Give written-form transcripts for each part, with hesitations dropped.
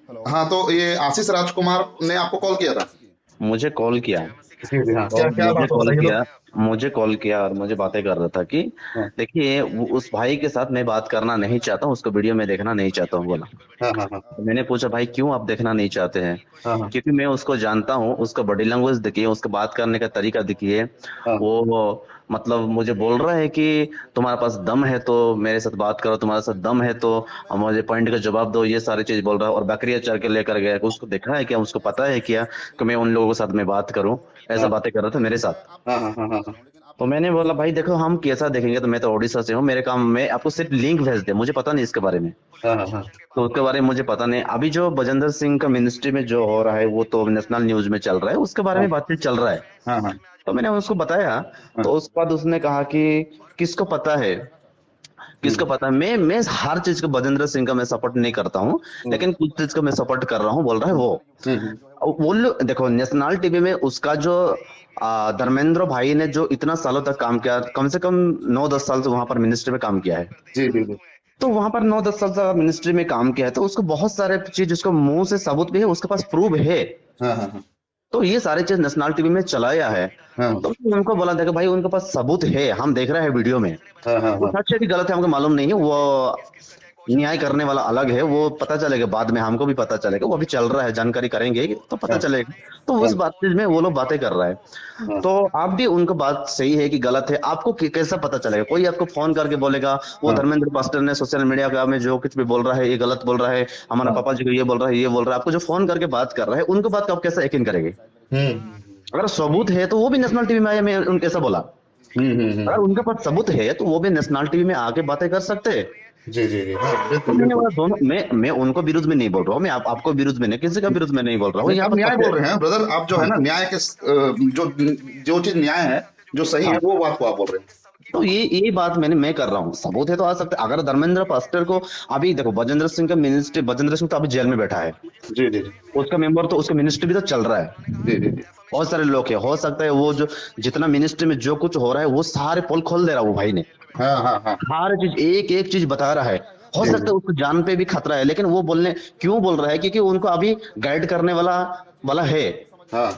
हाँ, तो ये आशीष राजकुमार ने आपको कॉल किया था? मुझे कॉल किया जी जी, हाँ, क्या और क्या बात हो, बताइए तो। मुझे कॉल किया और मुझे बातें कर रहा था कि हाँ देखिए उस भाई के साथ मैं बात करना नहीं चाहता हूँ, उसको वीडियो में देखना नहीं चाहता हूँ बोला। हाँ हाँ हाँ तो मैंने पूछा भाई क्यों आप देखना नहीं चाहते हैं? हाँ हाँ क्योंकि मैं उसको जानता हूँ, उसका बॉडी लैंग्वेज देखिए, उसका बात करने का तरीका देखिए। हाँ वो मतलब मुझे बोल रहा है कि तुम्हारे पास दम है तो मेरे साथ बात करो, तुम्हारे साथ दम है तो मुझे पॉइंट का जवाब दो, ये सारी चीज बोल रहा है। और बकरियां चर के लेकर गया, उसको देखा है क्या, उसको पता है क्या कि मैं उन लोगों के साथ में बात करूं? ऐसा हाँ बातें कर रहा था मेरे साथ। हाँ हाँ हाँ हाँ हाँ तो मैंने बोला भाई देखो हम कैसा देखेंगे, तो मैं तो ओडिशा से हूँ, मेरे काम में आपको सिर्फ लिंक भेज दे, मुझे पता नहीं इसके बारे में। हाँ हाँ हाँ तो उसके बारे में मुझे पता नहीं। अभी जो बजेंद्र सिंह का मिनिस्ट्री में जो हो रहा है वो तो नेशनल न्यूज में चल रहा है, उसके बारे हाँ में बातचीत चल रहा है। हाँ हाँ तो मैंने उसको बताया। हाँ, तो उसके बाद उसने कहा कि किसको पता है, किसको हम्म पता है, मैं हर चीज को बजेंद्र सिंह का मैं सपोर्ट नहीं करता हूँ, हम्म लेकिन कुछ चीज को मैं सपोर्ट कर रहा हूँ, बोल रहा है वो। हम्म वो लोग देखो नेशनल टीवी में उसका जो धर्मेंद्र भाई ने जो इतना सालों तक काम किया, कम से कम 9-10 साल से वहां पर मिनिस्ट्री में काम किया है। जी जी जी, तो वहां पर 9-10 साल से मिनिस्ट्री में काम किया है, तो उसको बहुत सारे चीज, उसको मुंह से सबूत भी है, उसके पास प्रूफ है। हाँ हाँ हाँ तो ये सारी चीज नेशनल टीवी में चलाया है। हाँ तो उनको बोला था कि भाई उनके पास सबूत है, हम देख रहे हैं वीडियो में। हाँ हाँ वो हाँ सच है कि गलत है हमको मालूम नहीं है, वो न्याय करने वाला अलग है, वो पता चलेगा बाद में, हमको भी पता चलेगा, वो अभी चल रहा है, जानकारी करेंगे तो पता हाँ चलेगा। तो हाँ उस बात चीज में वो लोग बातें कर रहा है। हाँ तो आप भी उनको बात सही है कि गलत है, आपको कैसा पता चलेगा? कोई आपको फोन करके बोलेगा वो हाँ धर्मेंद्र पास्टर ने सोशल मीडिया का में जो कुछ भी बोल रहा है ये गलत बोल रहा है, हमारे हाँ, पापा जी को ये बोल रहा है, ये बोल रहा है, आपको जो फोन करके बात कर रहा है उनको बात का आप कैसे यकीन करेंगे? हम्म अगर सबूत है तो वो भी नेशनल टीवी में आया, मैं उनके ऐसा बोला। अगर हम्म, उनके पास सबूत है तो वो भी नेशनल टीवी में आके बातें कर सकते हैं। जी जी जी, हाँ, तो बिल्कुल मैंने बिल्कुल। बोला दोनों, मैं उनको विरुद्ध में नहीं बोल रहा हूँ, मैं आपको विरुद्ध में नहीं, किसी का विरुद्ध में नहीं बोल रहा हूँ, नहीं, यहाँ आप पर न्याय सत्य। बोल रहे हैं ब्रदर, आप जो है हाँ ना न्याय के जो जो चीज न्याय है, जो सही है, हाँ। वो बात को आप बोल रहे हैं। तो ये बात मैं कर रहा हूँ, सबूत है तो आ सकते हैं। अगर धर्मेंद्र पास्टर को अभी देखो, बजेंद्र सिंह का मिनिस्ट्री, बजेंद्र सिंह तो अभी जेल में बैठा है, जी जी जी उसका मेंबर तो उसका मिनिस्ट्री भी तो चल रहा है। जी जी जी, बहुत सारे लोग हैं, हो सकता है वो जो जितना मिनिस्ट्री में जो कुछ हो रहा है वो सारे पोल खोल दे रहा है वो भाई ने, हाँ हाँ हाँ, हर चीज एक एक चीज बता रहा है। हो जी सकता जी, है उसको जान पे भी खतरा है, लेकिन वो बोलने क्यों बोल रहा है? क्योंकि उनको अभी गाइड करने वाला वाला है। हाँ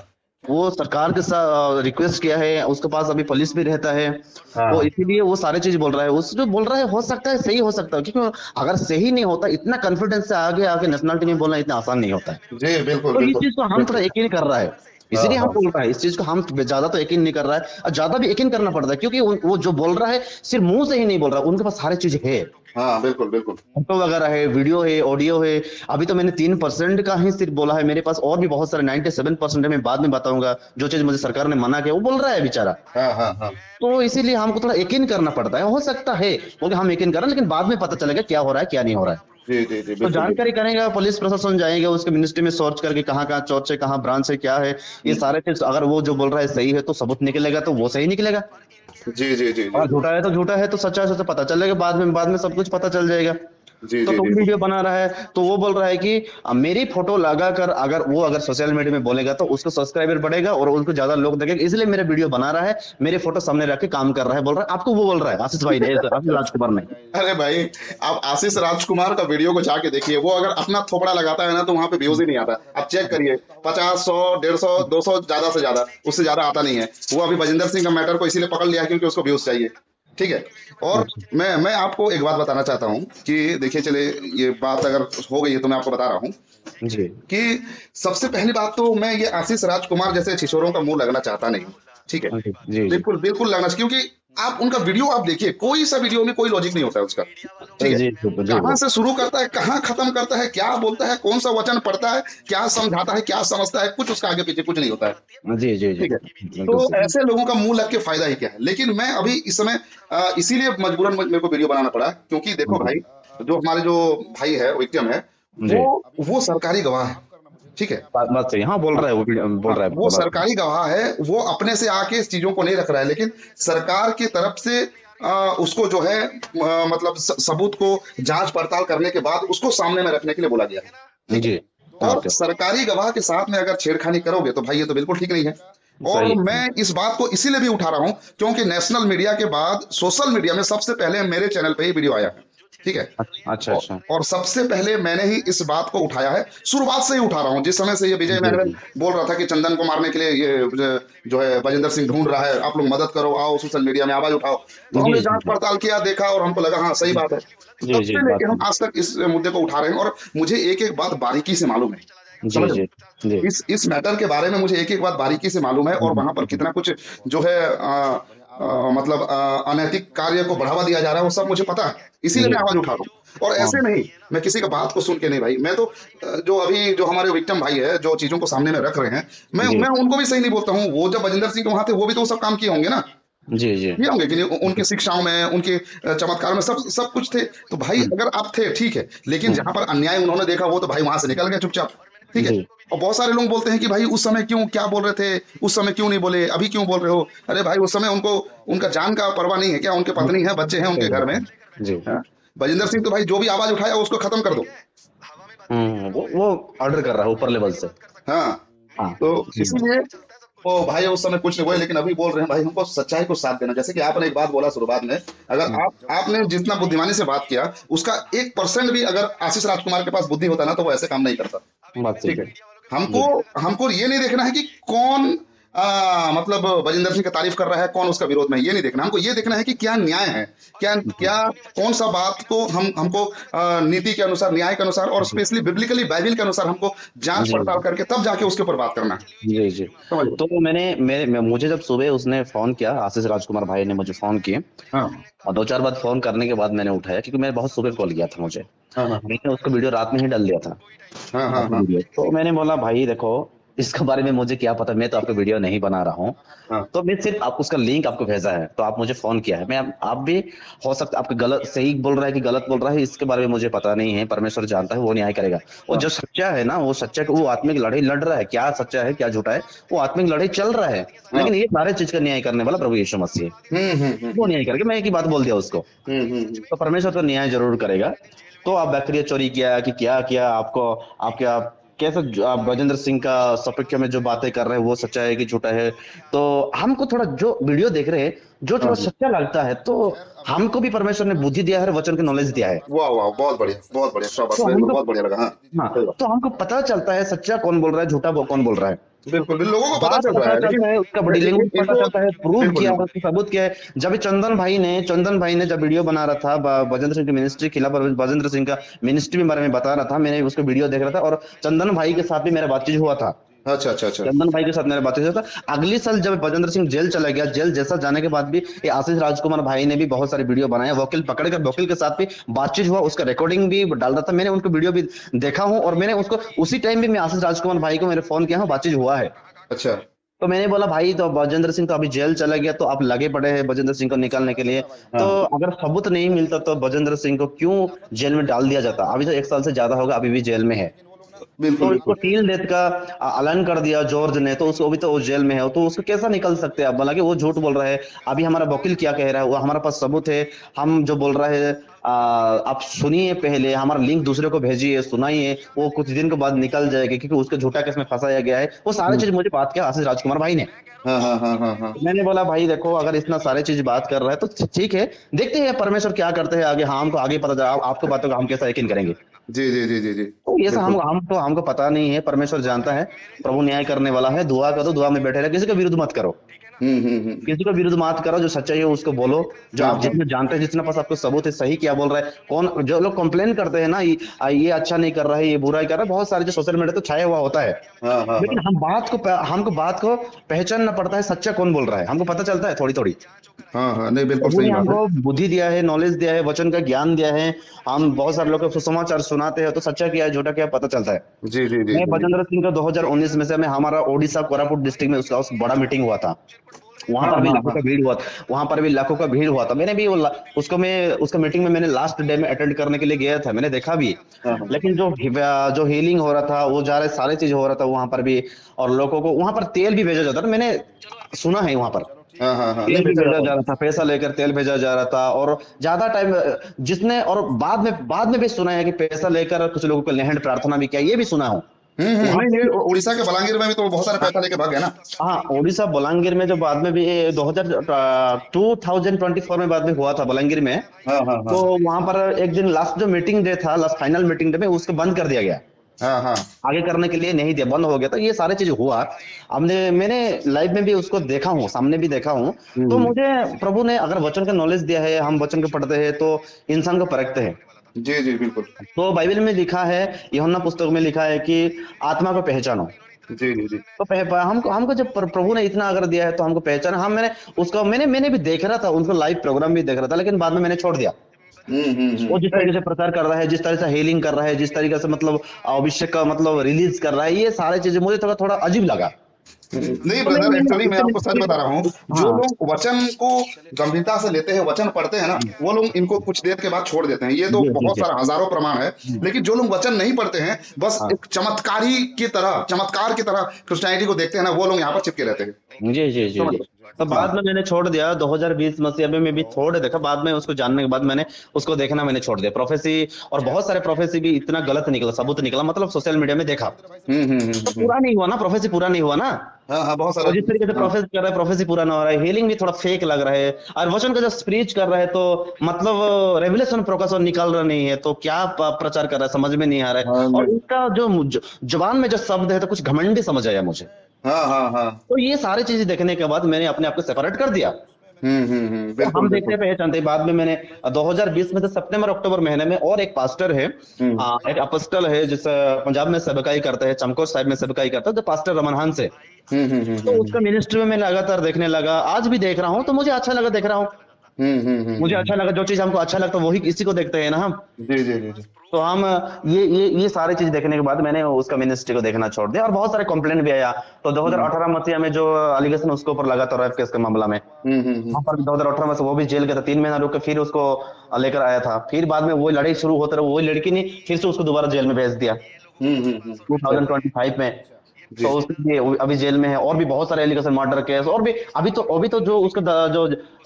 वो सरकार के साथ रिक्वेस्ट किया है, उसके पास अभी पुलिस भी रहता है। तो हाँ, इसीलिए वो सारे चीज बोल रहा है, उस जो बोल रहा है हो सकता है सही हो सकता है, क्योंकि अगर सही नहीं होता, इतना कॉन्फिडेंस से आगे आके नेशनल टीम में बोलना इतना आसान नहीं होता है। जी बिल्कुल तो इस बिल्कुल चीज को हम थोड़ा बिल्कुल, यकीन कर रहा है, हाँ इसीलिए हम हाँ बोल रहा है, इस चीज को हम ज्यादा तो यकीन नहीं कर रहा है, और ज्यादा भी यकीन करना पड़ता है, क्योंकि वो जो बोल रहा है सिर्फ मुंह से ही नहीं बोल रहा, उनके पास सारी चीज है। हाँ, बिल्कुल बिल्कुल, फोटो वगैरह है, वीडियो है, ऑडियो है। अभी तो मैंने 3% का ही सिर्फ बोला है, मेरे पास और भी बहुत सारे 97% है, मैं बाद में बताऊंगा। जो चीज मुझे सरकार ने मना किया वो बोल रहा है बेचारा। हाँ हाँ हाँ, तो इसीलिए हमको थोड़ा यकीन करना पड़ता है, हो सकता है क्योंकि हम यकीन कर रहे हैं, लेकिन बाद में पता चलेगा क्या हो रहा है क्या नहीं हो रहा है। जी जी जी, तो बिल्कुल बिल्कुल, जानकारी करेंगे, पुलिस प्रशासन जाएंगे उसके मिनिस्ट्री में सर्च करके कहाँ कहाँ चौथ है, कहाँ ब्रांच है, क्या है। ये हम्म, सारे चीज अगर वो जो बोल रहा है सही है तो सबूत निकलेगा, तो वो सही निकलेगा। जी जी जी जी और झूठा है तो झूठा है, तो सच्चा है सच्चा पता चलेगा बाद में सब कुछ पता चल जाएगा। जी तो जी तुम जी, वीडियो बना रहा है तो वो बोल रहा है कि मेरी फोटो लगाकर अगर सोशल मीडिया में बोलेगा तो उसको सब्सक्राइबर बढ़ेगा और उसको ज्यादा लोग देखेंगे, इसलिए मेरा वीडियो बना रहा है, मेरे फोटो सामने रख के काम कर रहा है, बोल रहा है आपको। वो बोल रहा है आशीष भाई ने, आशीष राजकुमार ने। अरे भाई, आप आशीष राजकुमार का वीडियो को जाके देखिए, वो अगर अपना थोपड़ा लगाता है ना तो वहां पे व्यूज ही नहीं आता। आप चेक करिए, 50, 100, 150, 200, ज्यादा से ज्यादा, उससे ज्यादा आता नहीं है। वो अभी बजिंदर सिंह का मैटर को इसीलिए पकड़ लिया है क्योंकि उसको व्यूज चाहिए। ठीक है। और अच्छा। मैं आपको एक बात बताना चाहता हूँ कि देखिए, चले, ये बात अगर हो गई है तो मैं आपको बता रहा हूँ जी कि सबसे पहली बात तो मैं ये आशीष राजकुमार जैसे छिछोरों का मुंह लगना चाहता नहीं हूँ। ठीक है। जी जी जी बिल्कुल बिल्कुल लगना चाहिए, क्योंकि आप उनका वीडियो आप देखिए, कोई सा वीडियो में कोई लॉजिक नहीं होता है उसका। ठीक है। जी जी कहाँ ब्रो। से शुरू करता है, कहाँ खत्म करता है, क्या बोलता है, कौन सा वचन पढ़ता है, क्या समझाता है, क्या समझता है, कुछ उसका आगे पीछे कुछ नहीं होता है। जी जी जी ठीक है। तो बिल्कुल सही। ऐसे लोगों का मुंह लग के फायदा ही क्या है। लेकिन मैं अभी इस समय इसीलिए मजबूरन मेरे को वीडियो बनाना पड़ा, क्योंकि देखो जी भाई, जो हमारे जो भाई है, विक्टिम है, वो जी वो सरकारी गवाह है। ठीक है। बात बात सही, हाँ बोल हाँ रहा है वो बोल हाँ, रहा वो है बात। सरकारी गवाह है, वो अपने से आके इस चीजों को नहीं रख रहा है, लेकिन सरकार की तरफ से उसको जो है मतलब सबूत को जांच पड़ताल करने के बाद उसको सामने में रखने के लिए बोला गया है। ठीक है। जी और ओके। सरकारी गवाह के साथ में अगर छेड़खानी करोगे तो भाई ये तो बिल्कुल ठीक नहीं है। और सही मैं है। इस बात को इसीलिए भी उठा रहा हूं क्योंकि नेशनल मीडिया के बाद सोशल मीडिया में सबसे पहले मेरे चैनल पे ही वीडियो आया है। ठीक है। अच्छा अच्छा। और सबसे पहले मैंने ही इस बात को उठाया है, शुरुआत से ही उठा रहा हूँ। जिस समय से ये विजय जी मैनेजर जी बोल रहा था कि चंदन को मारने के लिए ये जो है बजिंदर सिंह ढूंढ रहा है, आप लोग मदद करो, आओ सोशल मीडिया में आवाज उठाओ, तो जी हमने जी जांच पड़ताल किया, देखा, और हमको लगा हाँ सही जी बात है। तो जी तब जी से बात लेके हम है। आज तक इस मुद्दे को उठा रहे हैं, और मुझे एक एक बात बारीकी से मालूम है, जी समझ रहे जी जी। हो? इस मैटर के बारे में मुझे एक एक बात बारीकी से मालूम है, और वहां पर कितना कुछ जो है मतलब अनैतिक कार्य को बढ़ावा दिया जा रहा है, वो सब मुझे पता है, इसीलिए जी मैं आवाज उठा रहा हूँ। और हाँ ऐसे नहीं, मैं किसी का बात को सुन के नहीं भाई, मैं तो जो अभी जो हमारे विक्टिम भाई है, जो चीजों को सामने में रख रहे हैं, जी मैं उनको भी सही नहीं बोलता हूँ। वो जब बजिंदर सिंह के वहां थे, वो भी तो वो सब काम किए होंगे ना, जी जी किए होंगे कि नहीं? उनकी शिक्षाओं में, उनके चमत्कार में सब सब कुछ थे। तो भाई हम्म, अगर आप थे, ठीक है, लेकिन हम्म, जहां पर अन्याय उन्होंने देखा, वो तो भाई वहां से निकल गए चुपचाप, ठीक है। जी और बहुत सारे लोग बोलते हैं कि भाई उस समय क्यों क्या बोल रहे थे, उस समय क्यों नहीं बोले, अभी क्यों बोल रहे हो? अरे भाई उस समय उनको उनका जान का परवाह नहीं है क्या? उनके जी, पत्नी है, बच्चे हैं उनके सही घर बात में। है। जी हाँ? बजिंदर सिंह तो भाई जो भी आवाज उठाया उसको खत्म कर दो। वो ऑर्डर कर रहा है ऊपर लेवल से। हाँ, हाँ तो जी इसीलिए वो भाई उस समय कुछ नहीं हुए, लेकिन अभी बोल रहे हैं भाई हमको सच्चाई को साथ देना। जैसे कि आपने एक बात बोला शुरुआत में, अगर हम्म, आपने जितना बुद्धिमानी से बात किया, उसका 1% भी अगर आशीष राजकुमार के पास बुद्धि होता ना, तो वो ऐसे काम नहीं करता। बात सही ठीक है। है। हमको जी हमको ये नहीं देखना है कि कौन मतलब बजिंदर सिंह की तारीफ कर रहा है, कौन उसका विरोध में है, ये नहीं देखना। हमको ये देखना है कि क्या न्याय है, क्या जी क्या कौन सा बात को हमको नीति के अनुसार, न्याय के अनुसार, और जी स्पेशली बिब्लिकली बाइबल के अनुसार हमको जांच जी पड़ताल करके तब जाके उसके ऊपर बात करना है। जी जी। समझ लो। तो मुझे जब सुबह उसने फोन किया, आशीष राजकुमार भाई ने मुझे फोन किए, हाँ और दो चार बार फोन करने के बाद मैंने उठाया, क्योंकि मैंने बहुत सुबह कॉल किया था मुझे। हाँ हाँ मैंने उसका वीडियो रात में ही डाल दिया था, हाँ हाँ आपका हाँ वीडियो। तो मैंने बोला भाई देखो, इसके बारे में मुझे क्या पता, मैं तो आपका वीडियो नहीं बना रहा हूँ। हाँ तो मैं सिर्फ आप उसका लिंक आपको भेजा है, तो आप मुझे फोन किया है। मैं आप भी हो सकता आपका गलत सही बोल रहा है कि गलत बोल रहा है, इसके बारे में मुझे पता नहीं है। परमेश्वर जानता है, वो न्याय करेगा। वो जो हाँ सच्चा है ना, वो सच्चा, वो आत्मिक लड़ाई लड़ रहा है, क्या सच्चा है क्या झूठा है, वो आत्मिक लड़ाई चल रहा है। हाँ। लेकिन ये सारे चीज का न्याय करने वाला प्रभु यीशु मसीह है। वो न्याय करके, मैं एक ही बात बोल दिया उसको। तो परमेश्वर तो न्याय जरूर करेगा। तो आप बकरियां चोरी किया कि क्या किया, आपको आपके आप कैसे आप गजेंद्र सिंह का सपक्ष में जो बातें कर रहे हैं, वो सच्चा है कि झूठा है। तो हमको थोड़ा जो वीडियो देख रहे हैं, जो हाँ थोड़ा हाँ। सच्चा लगता है, तो हमको भी परमेश्वर ने बुद्धि दिया है, वचन की नॉलेज दिया है। वाह वाह, बहुत बढ़िया, बहुत बढ़िया, शाबाश, तो वेरी गुड, हमको, बहुत बढ़िया लगा। हाँ, हाँ, सही बात। तो हमको पता चलता है सच्चा कौन बोल रहा है, झूठा कौन बोल रहा है। बिल्कुल बिल्कुल, लोगों को पता बात चल रहा पता है, लेकिन चलता है, उसका बॉडी लैंग्वेज पता इनको चलता है, प्रूव बिल्कुल किया है, बिल्कुल। उसका सबूत किया है। जब चंदन भाई ने जब वीडियो बना रहा था बजेंद्र सिंह की मिनिस्ट्री के खिलाफ, और बजेंद्र सिंह का मिनिस्ट्री के बारे में बता रहा था, मैंने उसको वीडियो देख रहा था, और चंदन भाई के साथ भी मेरा बातचीत हुआ था। अच्छा अच्छा अच्छा। चंदन भाई के साथ मेरा बातचीत हुआ था। अगली साल जब बजेंद्र सिंह जेल चला गया, जेल जैसा जाने के बाद भी ये आशीष राजकुमार भाई ने भी बहुत सारे वीडियो बनाए, वकील पकड़कर वकील के साथ भी बातचीत हुआ, उसका रिकॉर्डिंग भी डाल रहा था। मैंने उनको वीडियो भी देखा हूं, और मैंने उसको उसी टाइम भी मैं आशीष राजकुमार भाई को मेरे फोन किया हूं, बातचीत हुआ है। अच्छा। तो मैंने बोला भाई, तो बजेंद्र सिंह तो अभी जेल चला गया, तो आप लगे पड़े हैं बजेंद्र सिंह को निकालने के लिए। तो हाँ, अगर सबूत नहीं मिलता, तो बजेंद्र सिंह को क्यों जेल में डाल दिया जाता? अभी तो 1 साल से ज्यादा होगा, अभी भी जेल में है। बिल्कुल तो इसको बिल्कुल। 3 डेथ का ऐलान कर दिया जॉर्ज ने, तो उसको अभी तो वो जेल में है, तो उसको कैसा निकल सकते हैं आप? बोला कि वो झूठ बोल रहा है। अभी हमारा वकील क्या कह रहा है, वो हमारे पास सबूत है। हम जो बोल रहा है, आप सुनिए, पहले हमारा लिंक दूसरे को भेजिए, सुनाइए, वो कुछ दिन के बाद निकल जाएगा, क्योंकि उसके झूठा केस में फंसाया गया है। वो सारी चीज मुझे बात किया आशीष राजकुमार भाई ने। हाँ हाँ हाँ हाँ हाँ। मैंने बोला भाई देखो, अगर इतना सारे चीज बात कर रहा है, तो ठीक है, देखते हैं परमेश्वर क्या करते हैं आगे। हाँ, हमको आगे पता चला, आपको बातों का हम कैसा यकीन करेंगे? जी जी जी जी जी। तो ये सब बिल्कुल। हमको पता नहीं है, परमेश्वर जानता है। प्रभु न्याय करने वाला है। दुआ करो, दुआ में बैठे रहो, किसी का विरुद्ध मत करो, हम्म। किसी का विरुद्ध मत करो। जो सच्चाई है उसको बोलो, जो हाँ आप हाँ जितना जानते हैं, जितना पास आपको सबूत है, सही क्या बोल रहा है। कौन जो लोग कंप्लेन करते हैं ना, ये अच्छा नहीं कर रहा है, ये बुरा ही कर रहा है, बहुत सारे जो सोशल मीडिया तो छाया हुआ होता है। हाँ हाँ हाँ। लेकिन हमको बात को पहचानना पड़ता है, सच्चा कौन बोल रहा है, हमको पता चलता है थोड़ी थोड़ी। हाँ हाँ, नहीं बिल्कुल प्रभु सही ने बात है। हमको बुद्धि दिया है, नॉलेज दिया है, वचन का ज्ञान दिया है। हम बहुत सारे लोगों को सुसमाचार सुनाते हैं, तो सच्चा क्या है झूठा क्या है पता चलता है। जी जी जी मैं जी जी। बजेंद्र सिंह का 2019 में से, मैं हमारा ओडिशा कोरापुट डिस्ट्रिक्ट में उसका बड़ा मीटिंग हुआ था। वहां हाँ पर भी हाँ लाखों हाँ का भीड़ हुआ था। वहां पर भी लाखों का भीड़ हुआ था। मैंने भी उसको मैं उसका मीटिंग में मैंने लास्ट डे में अटेंड करने के लिए गया था, मैंने देखा भी। हाँ हाँ लेकिन जो हीलिंग हो रहा था, वो जा रहे सारे चीज हो रहा था वहां पर भी। और लोगों को वहां पर तेल भी भेजा जाता था, मैंने सुना है वहां पर हाँ हाँ हाँ, नहीं तेल भी भेजा भेजा जाता जा रहा था, पैसा लेकर तेल भेजा जा रहा था। और ज्यादा टाइम जिसने, और बाद में भी सुना है कि पैसा लेकर कुछ लोगों को लहन प्रार्थना भी किया, ये भी सुना हूं। वहां नहीं, पे ये भी उड़ीसा के बलांगीर में भी तो बहुत सारे पैसा लेके भाग गए ना। हाँ, उड़ीसा बलांगीर में जो बाद में भी 2024 में बाद में हुआ था बलांगीर में। हाँ हाँ हाँ तो वहां पर एक दिन लास्ट जो मीटिंग डे था, लास्ट फाइनल मीटिंग डे में उसको बंद कर दिया गया, हाँ हाँ। आगे करने के लिए नहीं दिया, बंद हो गया। तो ये सारे चीज हुआ। मैंने लाइव में भी उसको देखा हूँ, सामने भी देखा हूँ। तो हम्म। मुझे प्रभु ने अगर वचन का नॉलेज दिया है, हम वचन को पढ़ते हैं तो इंसान को परखते हैं। जी जी बिल्कुल। तो बाइबल में लिखा है, यूहन्ना पुस्तक में लिखा है कि आत्मा को पहचानो। जी जी जी। तो हमको हमको जब प्रभु ने इतना अगर दिया है तो हमको पहचाना। हम मैंने उसको मैंने भी देख रहा था, उनको लाइव प्रोग्राम भी देख रहा था, लेकिन बाद में मैंने छोड़ दिया। वो जिस नहीं तरीके से प्रचार कर रहा है, जिस तरह से हीलिंग कर रहा है, जिस तरीके से मतलब अभिषेक का मतलब रिलीज कर रहा है, ये सारी चीजें मुझे थोड़ा थोड़ा अजीब लगा। नहीं तो ब्रदर, एक्चुअली मैं उसके आपको सच बता रहा हूँ, जो हाँ, लोग वचन को गंभीरता से लेते हैं, वचन पढ़ते हैं ना, वो लोग इनको कुछ देर के बाद छोड़ देते हैं। ये तो जी जी बहुत जी, सारा हजारों प्रमाण है। लेकिन जो लोग वचन नहीं पढ़ते हैं, बस हाँ, एक चमत्कारी की तरह, चमत्कार की तरह क्रिश्चियनिटी को देखते हैं ना, वो लोग यहाँ पर चिपके रहते हैं। जी जी जी समझ जी। लो। तो हाँ बाद में मैंने छोड़ दिया 2020 मसीहा में भी थोड़े देखा, बाद में उसको जानने के बाद मैंने उसको देखना मैंने छोड़ दिया। प्रोफेसी और बहुत सारे प्रोफेसी भी इतना गलत निकला, सबूत निकला, मतलब सोशल मीडिया में देखा। तो हम्म। पूरा नहीं हुआ ना, प्रोफेसी पूरा नहीं हुआ ना। हाँ हाँ, बहुत सारा। और जिस तरीके से हाँ प्रोफेस कर रहा है, प्रोफेसी पूरा ना हो रहा है, हीलिंग भी थोड़ा फेक लग रहा है। और वचन का जो स्पीच कर रहा है तो मतलब रेवलेशन प्रोकाशन निकाल रहा नहीं है, तो क्या प्रचार कर रहा है समझ में नहीं आ रहा है। हाँ और उसका जो जुबान में जो शब्द है तो कुछ घमंडी समझ आया मुझे। हाँ हाँ हाँ। तो ये सारी चीजें देखने के बाद मैंने अपने आप को सेपरेट कर दिया। तो बिल्कुल हम देखते बिल्कुल। पहचानते, बाद में मैंने 2020 में से सितंबर अक्टूबर महीने में, और एक पास्टर है, हम्म एक अपोस्टल है जिस पंजाब में सेवकाई करते हैं, चमकौर साहिब में सेवकाई करता है, जो पास्टर रमन हंस है। तो उसका मिनिस्ट्री में मैं लगातार देखने लगा, आज भी देख रहा हूँ, तो मुझे अच्छा लगा देख रहा हूँ। मुझे अच्छा लगा, जो चीज हमको अच्छा लगता है वही किसी को देखते हैं ना हम। जी जी जी जी। तो हम ये सारी चीज देखने के बाद मैंने उसका मिनिस्ट्री को देखना छोड़ दिया, और बहुत सारे कंप्लेंट भी आया। तो हम्म 2018 मसीहा में जो एलिगेशन उसके ऊपर लगा था रेप केस के मामला में, हम्म। वहां पर 2018 में से वो भी जेल गया था, 3 महीना रुक के फिर उसको लेकर आया था। फिर बाद में वही लड़ाई शुरू होते रहे, वही लड़की ने फिर से उसको दोबारा जेल में भेज दिया सही। 2025 में। तो जी। उसके लिए वो अभी जेल में है, और भी बहुत सारे एलिगेशन, मर्डर केस, और भी। अभी तो जो उसका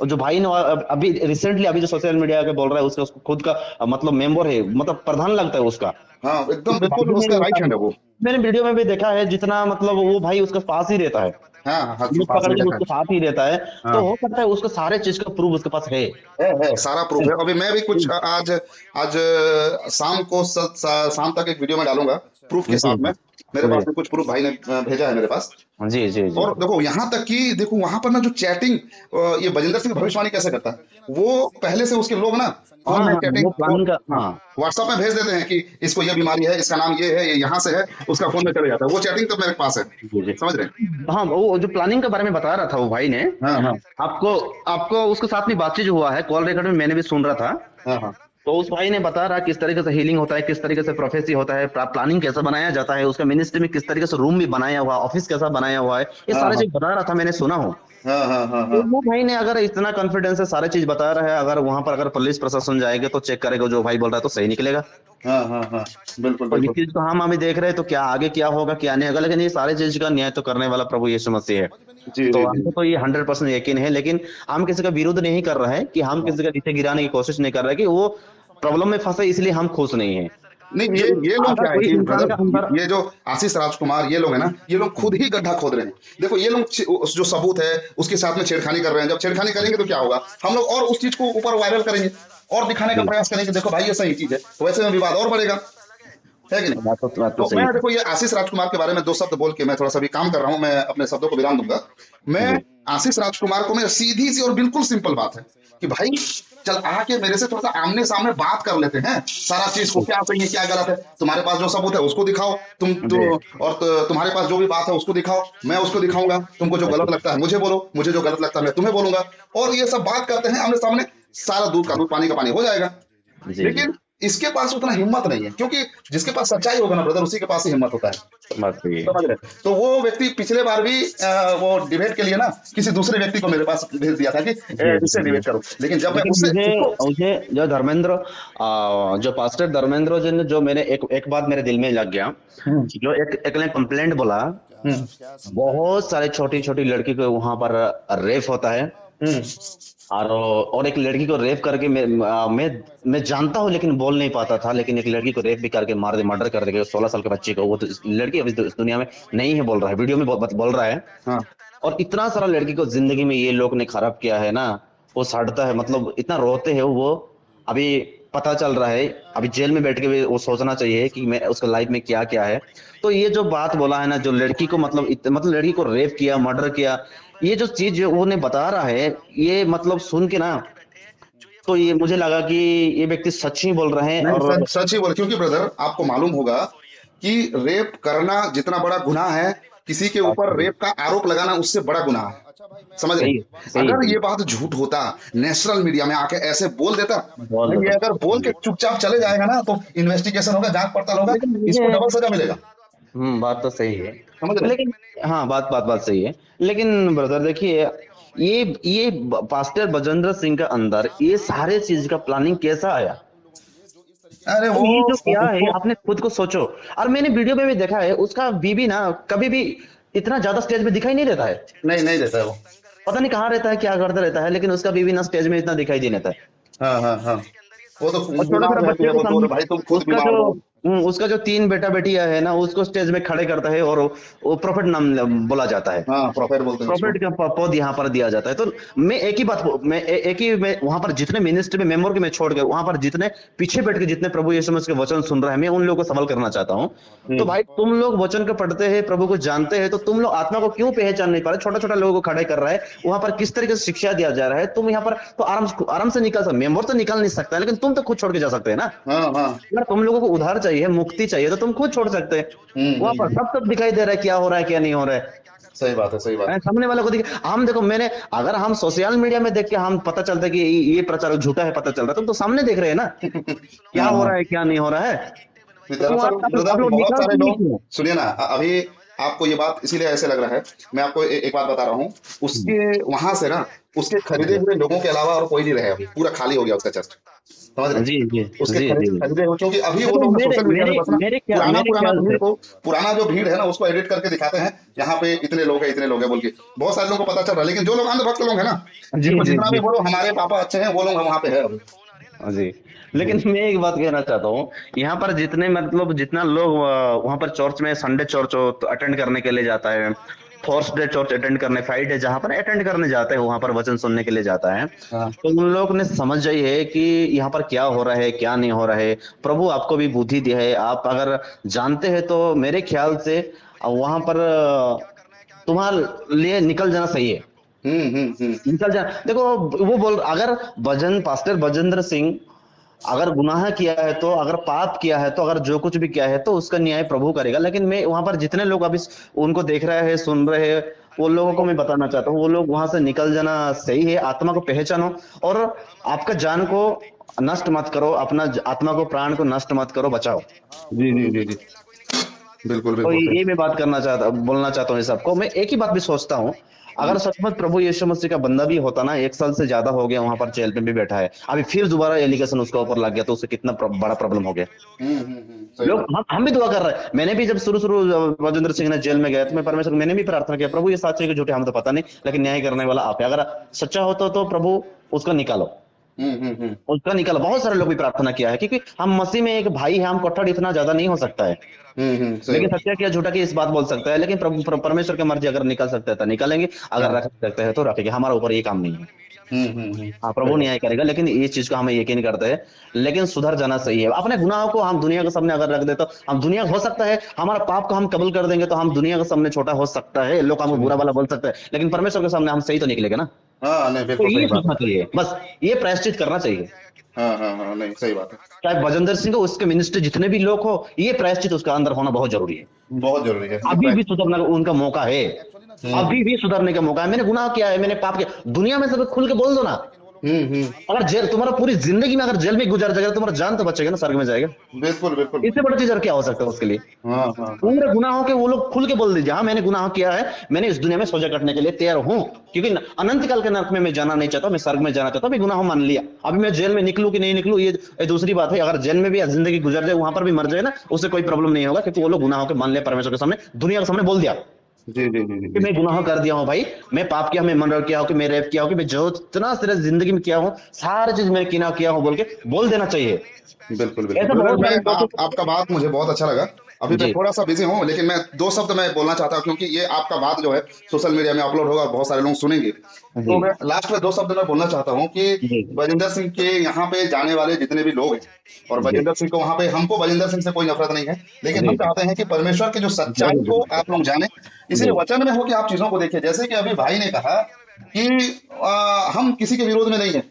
जो भाई ने अभी रिसेंटली अभी जो सोशल मीडिया के बोल रहा है, उसका खुद का मतलब मेंबर है, मतलब प्रधान लगता है उसका। हाँ एकदम उसके बिल्कुल, बाजू में उसका राइट हैंड है वो। मैंने वीडियो में भी देखा है, जितना मतलब वो भाई उसके पास ही रहता है, हाँ हाँ, पुलिस पास पकड़ में के रहता उसके है। साथ ही रहता है। तो हाँ, हो सकता है उसको सारे चीज का प्रूफ उसके पास है। है सारा प्रूफ है। अभी मैं भी कुछ आज आज शाम को शाम तक एक वीडियो में डालूंगा प्रूफ के जी साथ में। जी मेरे जी पास में कुछ प्रूफ भाई ने भेजा है मेरे पास। जी जी जी। और देखो यहाँ तक कि देखो वहां पर ना जो चैटिंग, ये बजिंदर सिंह भविष्यवाणी कैसे करता है, वो पहले से उसके लोग ना फोन हाँ में हाँ, चैटिंग वो वो, प्लानिंग का, हाँ, हाँ व्हाट्सएप में भेज देते हैं कि इसको ये बीमारी है, इसका नाम ये है, ये यहाँ से है, उसका फोन में चले जाता है। वो चैटिंग तो मेरे पास है। जी जी। समझ रहे हैं? हाँ, वो जो प्लानिंग के बारे में बता रहा था वो भाई ने, हाँ हाँ आपको आपको उसके साथ में बातचीत जो हुआ है, कॉल रिकॉर्ड में मैंने भी सुन रहा था। हाँ हाँ। तो उस भाई ने बता रहा किस तरीके से हीलिंग होता है, किस तरीके से प्रोफेसी होता है, प्लानिंग कैसे बनाया जाता है, उसका मिनिस्ट्री में किस तरीके से रूम भी बनाया हुआ, ऑफिस कैसा बनाया हुआ है, ये हाँ सारे हाँ चीज बता रहा था, मैंने सुना हूँ। हाँ हाँ हाँ तो हाँ वो भाई ने अगर इतना कॉन्फिडेंस से सारे चीज बता रहा है, अगर वहां पर अगर पुलिस प्रशासन जाएगा तो चेक करेगा, जो भाई बोल रहा है तो सही निकलेगा। हाँ हाँ हाँ। बिल्कुल तो इस बिल्कुल। चीज को हम अभी देख रहे हैं, तो क्या आगे क्या होगा क्या नहीं होगा, लेकिन ये सारे चीज का न्याय तो करने वाला प्रभु यीशु मसीह है। जी तो जी जी। हमको तो ये 100% यकीन है। लेकिन हम किसी का विरोध नहीं कर रहे हैं, कि हम हाँ। किसी का नीचे गिराने की कोशिश नहीं कर रहे हैं, कि वो प्रॉब्लम में फंसे इसलिए हम खुश नहीं है। नहीं, जो ये लोग अगर क्या है कोई कि इंसान ब्रदर, का अंदर, ये जो आशीष राजकुमार ये लोग है ना, ये लोग खुद ही गड्ढा खोद रहे हैं। देखो ये लोग जो सबूत है उसके साथ में छेड़खानी कर रहे हैं। जब छेड़खानी करेंगे तो क्या होगा, हम लोग और उस चीज को ऊपर वायरल करेंगे और दिखाने का जी, प्रयास करेंगे, देखो भाई ये सही चीज है, तो वैसे में विवाद और बढ़ेगा, है कि नहीं? बात तो तो सही मैं है। देखो ये आशीष राजकुमार के बारे में दो शब्द बोल के मैं थोड़ा सा भी काम कर रहा हूँ, मैं अपने शब्दों को विराम दूंगा। मैं जी आशीष राजकुमार को, मैं सीधी सी और बिल्कुल सिंपल बात है कि भाई चल आके मेरे से थोड़ा सा आमने सामने बात कर लेते हैं, सारा चीज को क्या सही है क्या गलत है, तुम्हारे पास जो सबूत है उसको दिखाओ, जी और तुम्हारे पास जो भी बात है उसको दिखाओ, मैं उसको दिखाऊंगा, तुमको जो गलत लगता है मुझे बोलो, मुझे जो गलत लगता है मैं तुम्हें बोलूंगा, और ये सब बात करते हैं आमने सामने, सारा दूध का दूध पानी का पानी हो जाएगा। जी जी। लेकिन इसके पास उतना हिम्मत नहीं है, क्योंकि जिसके पास सच्चाई होगा ना ब्रदर, उसी के पास ही हिम्मत होता है। बात सही है। समझ रहे? तो वो व्यक्ति पिछले बार भी वो डिबेट के लिए ना किसी दूसरे व्यक्ति को मेरे पास भेज दिया था कि जी इससे जी। डिबेट करो, लेकिन जब मैं लेकिन उससे मुझे उसको, मुझे जो धर्मेंद्र, जो पास्टर धर्मेंद्र जी ने, जो मैंने एक बात मेरे दिल में लग गया, हम्म जो एक ने कंप्लेंट बोला, हम्म बहुत सारे छोटी छोटी लड़की को वहां पर रेप होता है, हम्म। और एक लड़की को रेप करके मैं जानता हूँ लेकिन बोल नहीं पाता था, लेकिन एक लड़की को रेप भी करके मार दे, मर्डर कर देगा 16 साल के बच्चे को। वो तो लड़की अभी इस दुनिया में नहीं है, बोल रहा है, वीडियो में बोल रहा है। हाँ। और इतना सारा लड़की को जिंदगी में ये लोग ने खराब किया है ना, वो सड़ता है, मतलब इतना रोते हैं वो। अभी पता चल रहा है, अभी जेल में बैठ के भी वो सोचना चाहिए कि मैं उसका लाइफ में क्या क्या है। तो ये जो बात बोला है ना, जो लड़की को मतलब मतलब लड़की को रेप किया, मर्डर किया, ये जो चीज जो वो ने बता रहा है, ये मतलब सुन के ना, तो ये मुझे लगा कि ये व्यक्ति सच ही बोल रहे हैं। नहीं, और सच सच ही बोल, क्योंकि ब्रदर आपको मालूम होगा कि रेप करना जितना बड़ा गुनाह है, किसी के बात ऊपर सही रेप का आरोप लगाना उससे बड़ा गुनाह है। समझ रहे? सही सही अगर सही, ये बात झूठ होता, नेशनल मीडिया में आके ऐसे बोल देता, बोल भाई ये देता। अगर बोल के चुपचाप चले जाएगा ना, तो इन्वेस्टिगेशन होगा, जांच पड़ताल होगा, लेकिन इसको मुझे, डबल सजा मिलेगा। बात तो सही है, समझ रहे? लेकिन हाँ, बात बात बात सही है। लेकिन ब्रदर देखिए, ये पास्टर बजेंद्र सिंह का अंदर ये सारे चीज का प्लानिंग कैसा आया? अरे अब वो ये जो किया है, उसको आपने खुद को सोचो। और मैंने वीडियो में भी देखा है, उसका बीबी ना कभी भी इतना ज्यादा स्टेज में दिखाई नहीं देता है। नहीं नहीं देता है वो। पता नहीं कहाँ रहता है, क्या करता रहता है, लेकिन उसका बीबी ना स्टेज में इतना दिखाई नहीं देता है। हाँ हाँ हाँ। वो तो और छोटा बीमार छोटा रहती बच्चे है, को वो तो भाई तुम खुद उसका बीमार जो हो। उसका जो 3 बेटा बेटियां है ना, उसको स्टेज में खड़े करता है, और वो प्रॉफिट नाम बोला जाता है। हाँ, प्रोफेट बोलते हैं उसको। प्रॉफिट का पद यहाँ पर दिया जाता है। तो मैं एक ही बात, एक ही मैं वहां पर जितने मिनिस्ट्री में मेंबर के मैं छोड़ कर वहां पर जितने पीछे बैठ के जितने प्रभु यीशु मसीह के वचन सुन रहे हैं, मैं उन लोगों को सवाल करना चाहता हूँ। तो हम्म। भाई तुम लोग वचन को पढ़ते हैं, प्रभु को जानते हैं, तो तुम लोग आत्मा को क्यों पहचान नहीं पा रहे? छोटा छोटा लोगों को खड़े कर रहा है, वहां पर किस तरीके से शिक्षा दिया जा रहा है। तुम यहाँ पर तो आराम से निकल सकते, मेंबर तो निकल नहीं सकता है, लेकिन तुम तो खुद छोड़ के जा सकते हैं ना। हाँ हाँ। अगर तुम लोगों को उधार चाहिए, मुक्ति चाहिए, तो तुम खुद छोड़ सकते हैं। वहां पर हम्म। सब दिखाई दे रहा है क्या हो रहा है, क्या नहीं हो रहा है। सही बात है, सही बात है। सामने वाले को देखिए, हम देखो, मैंने अगर हम सोशल मीडिया में देख के हम पता चलता है कि ये प्रचार झूठा है, पता चल रहा है, तुम तो सामने देख रहे हैं ना क्या हाँ हो हाँ। रहा है, क्या नहीं हो रहा है। तो तो दरअसल आप ब्रदर लोग बहुत सारे निकालते नहीं लोग, क्यों? सुनिए ना, अभी आपको ये बात इसीलिए ऐसे लग रहा है। मैं आपको एक बात बता रहा हूँ। हम्म, उसके वहां से ना, उसके खरीदे जी हुए लोगों के अलावा और कोई नहीं रहे, अभी पूरा खाली हो गया उसका चर्च। समझ रहे? जी जी उसके जी जी। खरीदे हुए, क्योंकि अभी वो देखो लोग मेरे सोशल मीडिया में मेरे बस ना पुराना मेरे पुराना ख्याल भीड़ से, को, पुराना जो भीड़ है ना, उसको एडिट करके दिखाते हैं, यहाँ पे इतने लोग हैं, इतने लोग हैं बोल के। बहुत सारे लोगों को पता चल रहा है, लेकिन जो लोग अंधभक्त लोग हैं ना, जी जिनको जी जितना भी जी बोलो हमारे पापा अच्छे हैं, वो लोग वहां पे है अभी। जी। लेकिन मैं एक बात कहना चाहता हूँ, यहाँ पर जितने मतलब जितना लोग वहां पर चर्च में संडे चर्च अटेंड करने के लिए जाता है, फोर्थ डे चर्च अटेंड करने, फ्राइडे जहाँ पर अटेंड करने जाते हैं, वहां पर वचन सुनने के लिए जाता है, हाँ। तो उन लोग ने समझ जाइए है कि यहाँ पर क्या हो रहा है, क्या नहीं हो रहा है। प्रभु आपको भी बुद्धि दिया है, आप अगर जानते हैं तो मेरे ख्याल से वहां पर तुम्हारे लिए निकल जाना सही है। हम्म। निकल जाना, देखो वो बोल, अगर पास्टर बजेंद्र सिंह अगर गुनाह किया है, तो अगर पाप किया है, तो अगर जो कुछ भी किया है, तो उसका न्याय प्रभु करेगा। लेकिन मैं वहां पर जितने लोग अभी उनको देख रहे हैं, सुन रहे हैं, वो लोगों को मैं बताना चाहता हूँ, वो लोग वहां से निकल जाना सही है। आत्मा को पहचानो, और आपका जान को नष्ट मत करो, अपना आत्मा को, प्राण को नष्ट मत करो, बचाओ। जी जी जी जी। बिल्कुल तो बिल्कुल सही। ये मैं बात बोलना चाहता हूँ सबको। मैं एक ही बात भी सोचता हूँ, अगर हम्म सचमुच प्रभु यीशु मसीह का बंदा भी होता ना, 1 साल से ज्यादा हो गया वहां पर जेल में भी बैठा है, अभी फिर दोबारा एलिगेशन उसके ऊपर लग गया, तो उसे कितना बड़ा प्रॉब्लम हो गया। सही लोग, बात। हम भी दुआ कर रहे हैं। मैंने भी जब शुरू शुरू राजेंद्र सिंह ने जेल में गया, तो मैं परमेश्वर, मैंने भी प्रार्थना किया, प्रभु ये सच्चे के झूठे हम तो पता नहीं, लेकिन न्याय करने वाला आप है, अगर सच्चा हो तो प्रभु उसको निकालो, हम्म। उसका निकालो। बहुत सारे लोग भी प्रार्थना किया है, क्योंकि हम मसीह में एक भाई है, हम कट्टर इतना ज्यादा नहीं हो सकता है। सही लेकिन बात। सत्य क्या झूठा की इस बात बोल सकता है, लेकिन परमेश्वर की मर्जी, अगर निकल सकता है तो निकालेंगे, अगर हाँ। रख सकते हैं तो रखेंगे, हमारा ऊपर ये काम नहीं है। हाँ, सही प्रभु बात। न्याय करेगा, लेकिन ये चीज को हमें यकीन करते हैं। लेकिन सुधर जाना सही है। अपने गुनाहों को हम दुनिया के सामने अगर रख दे, तो हम दुनिया, हो सकता है हमारा पाप को हम कबूल कर देंगे, तो हम दुनिया के सामने छोटा हो सकता है, लोग हमको सुनिए। बुरा वाला बोल सकते हैं, लेकिन परमेश्वर के सामने हम सही तो निकलेगा ना। हाँ नहीं, तो बिल्कुल ये सही बात सोचना है। चाहिए बस, ये प्रायश्चित करना चाहिए। हाँ नहीं, सही बात है। चाहे बजेंद्र सिंह हो, उसके मिनिस्टर जितने भी लोग हो, ये प्रायश्चित उसका अंदर होना बहुत जरूरी है। बहुत जरूरी है ये अभी भी सुधरने का उनका मौका है, हम्म अभी भी सुधरने का मौका है। मैंने गुनाह किया है, मैंने पाप किया, दुनिया में सब खुल के बोल दो ना। हम्म। अगर जेल, तुम्हारा पूरी जिंदगी में अगर जेल में गुजर जाएगा, तुम्हारा जान तो बचेगा ना, स्वर्ग में जाएगा। बिल्कुल बिल्कुल। इससे बड़ा चीज और क्या हो सकता है उसके लिए? हाँ। पूरे गुनाहों के वो लोग खुल के बोल दीजिए, हाँ मैंने गुनाह किया है, मैंने इस दुनिया में सजा कटने के लिए तैयार हूँ, क्योंकि अनंत काल के नरक में मैं जाना नहीं चाहता, मैं स्वर्ग में जाना चाहता हूँ। अभी गुनाह मान लिया, अभी मैं जेल में निकलूं कि नहीं निकलूं, ये दूसरी बात है। अगर जेल में भी जिंदगी गुजर जाए, वहां पर भी मर जाए ना, उससे कोई प्रॉब्लम नहीं होगा, क्योंकि वो लोग गुनाहों के मान लिया परमेश्वर के सामने, दुनिया के सामने बोल दिया। जी जी जी जी कि जी। मैं गुनाह कर दिया हूँ भाई, मैं पाप किया हूँ, मैं मर्डर किया हूँ, कि मैं रेप किया हूँ, कि मैं जो जितना तेरा जिंदगी में किया हूँ, सारी चीज मैं किया हूँ बोल के बोल देना चाहिए। बिल्कुल बिल्कुल ऐसा ब्रदर, बहुत मैं सारे लोगों को। आपका बात मुझे बहुत अच्छा लगा। अभी मैं जी थोड़ा सा बिजी हूँ, लेकिन मैं दो शब्द मैं बोलना चाहता हूँ, क्योंकि ये आपका बात जो है सोशल मीडिया में अपलोड होगा, बहुत सारे लोग सुनेंगे। जी तो मैं लास्ट में दो शब्द मैं बोलना चाहता हूँ कि जी बजिंदर सिंह के यहाँ पे जाने वाले जितने भी लोग हैं, और जी बजिंदर सिंह को वहां पे, हमको बजिंदर सिंह से कोई नफरत नहीं है, लेकिन जी हम जी, चाहते हैं कि परमेश्वर की जो सच्चाई जरूर को जरूर आप लोग जाने। इसीलिए जी, वचन में हो कि आप चीजों को देखिए, जैसे कि अभी भाई ने कहा कि हम किसी के विरोध में नहीं है,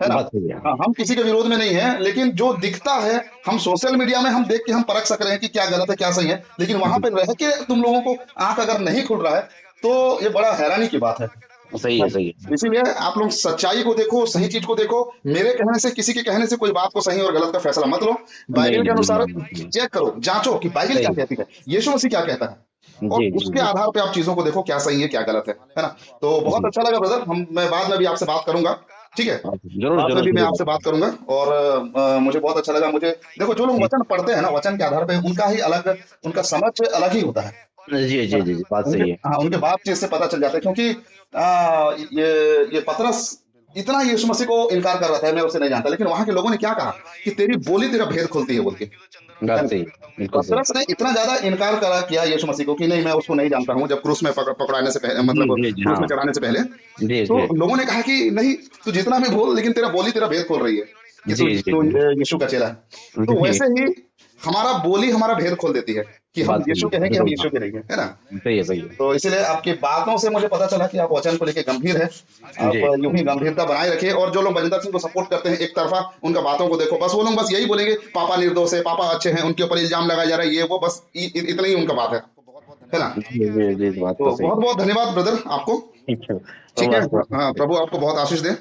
है ना। बात सही है। हाँ, हम किसी के विरोध में नहीं है, लेकिन जो दिखता है, हम सोशल मीडिया में हम देख के हम परख सक रहे हैं कि क्या गलत है क्या सही है, लेकिन वहां जी, पे रह के तुम लोगों को आंख अगर नहीं खुल रहा है, तो ये बड़ा हैरानी की बात है। सही है हाँ, सही है। इसीलिए आप लोग सच्चाई को देखो, सही चीज को देखो। मेरे कहने से, किसी के कहने से कोई बात को सही और गलत का फैसला मत लो। नहीं बाइबल के नहीं अनुसार नहीं नहीं, चेक करो, जांचो कि बाइबल क्या सही कहती है, यीशु मसीह क्या कहता है, और जी जी उसके जी आधार पे आप चीजों को देखो, क्या सही है क्या गलत है ना। तो बहुत जी, अच्छा लगा ब्रदर, हम मैं बाद में भी आपसे बात करूंगा, ठीक है। जरूर बाद में जरूर भी मैं जरूर। आपसे बात करूंगा। और मुझे बहुत अच्छा लगा। मुझे देखो, जो लोग वचन पढ़ते हैं ना, वचन के आधार पे उनका ही अलग, उनका समझ अलग ही होता जी है जी ना। जी जी, बात उनके, सही है। हाँ, उनके बातचीत से पता चल जाता है, क्योंकि ये पतरस इतना यीशु मसीह को इनकार कर रहा था, मैं उसे नहीं जानता, लेकिन वहां के लोगों ने क्या कहा कि तेरी बोली तेरा भेद खोलती है बोल के, है बात ना। सही है, बिल्कुल सही। पतरस ने इतना ज्यादा इनकार करा किया यीशु मसीह को कि नहीं, मैं उसको नहीं जानता हूँ, जब क्रूस में पकड़ाने से पहले, जी मतलब जी जी, क्रूस हाँ। में चढ़ाने से पहले, जी तो जी लोगों ने कहा कि नहीं, तू जितना भी बोल, लेकिन तेरा बोली तेरा भेद खोल रही है कि जी तू जी तू जी यीशु का चेला है। तो जी, वैसे ही हमारा बोली हमारा भेद खोल देती है कि हम बात सही यीशु के है, हैं कि हम जरूर, हाँ। यीशु के नहीं है, है ना। सही है सही है। तो इसीलिए आपकी बातों से मुझे पता चला कि आप वचन को लेकर गंभीर है। आप जी यूं ही गंभीरता बनाए रखिए, और जो लोग बलिंदर सिंह को सपोर्ट करते हैं एक तरफा, उनका बातों को देखो, बस वो लोग बस यही बोलेंगे पापा निर्दोष है, पापा अच्छे हैं, उनके ऊपर इल्जाम लगाया जा रहा है, ये वो, बस इतना ही उनका बात है ना। जी जी जी, बात तो तो सही बहुत है। बहुत धन्यवाद ब्रदर आपको। ठीक है, ठीक तो है। आपको। हाँ, प्रभु आपको बहुत आशीष दे।